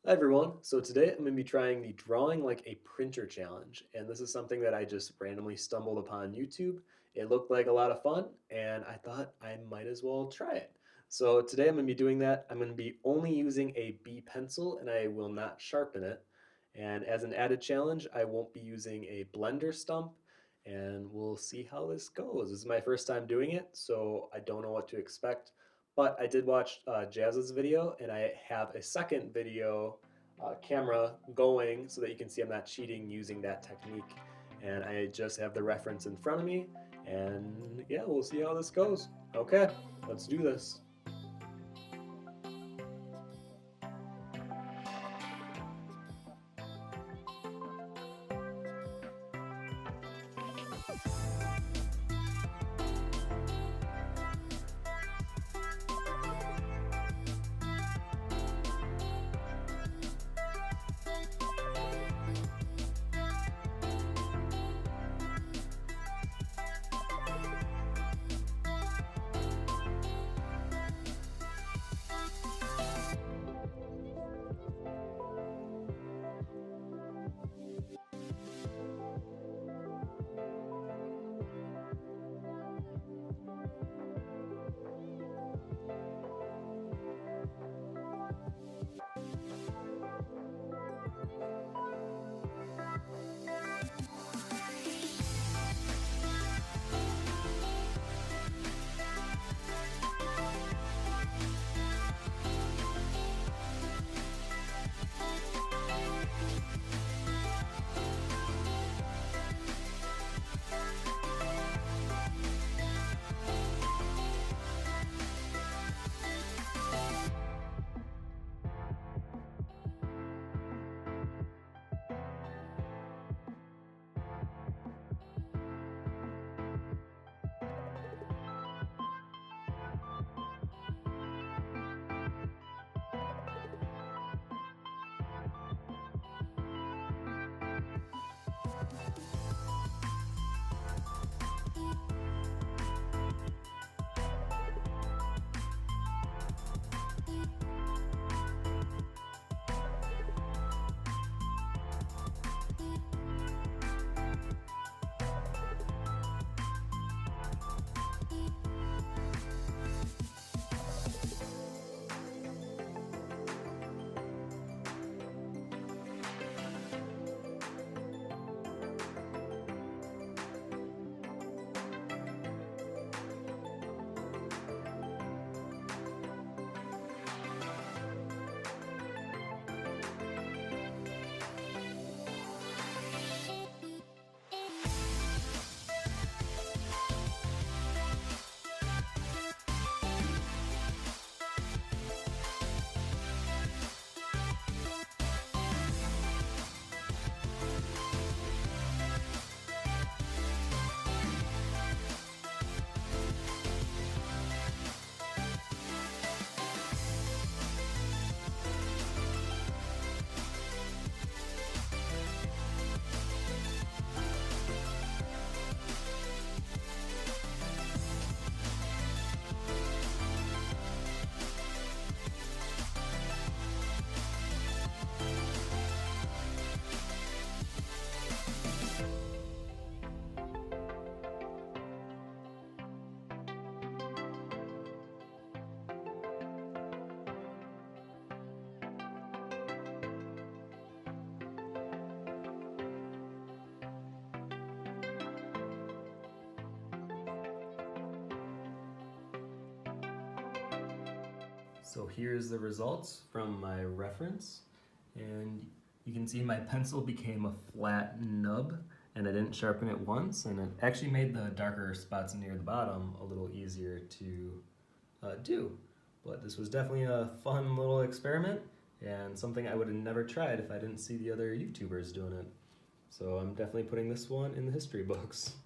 Hi everyone. So today I'm going to be trying the drawing like a printer challenge, and this is something that I just randomly stumbled upon YouTube. It looked like a lot of fun, and I thought I might as well try it. So today I'm going to be doing that. I'm going to be only using a B pencil, and I will not sharpen it. And as an added challenge, I won't be using a blender stump, and we'll see how this goes. This is my first time doing it, so I don't know what to expect. But I did watch Jazza's video, and I have a second video camera going so that you can see I'm not cheating using that technique. And I just have the reference in front of me, and yeah, we'll see how this goes. Okay, let's do this. So here's the results from my reference, and you can see my pencil became a flat nub, and I didn't sharpen it once, and it actually made the darker spots near the bottom a little easier to do. But this was definitely a fun little experiment, and something I would have never tried if I didn't see the other YouTubers doing it. So I'm definitely putting this one in the history books.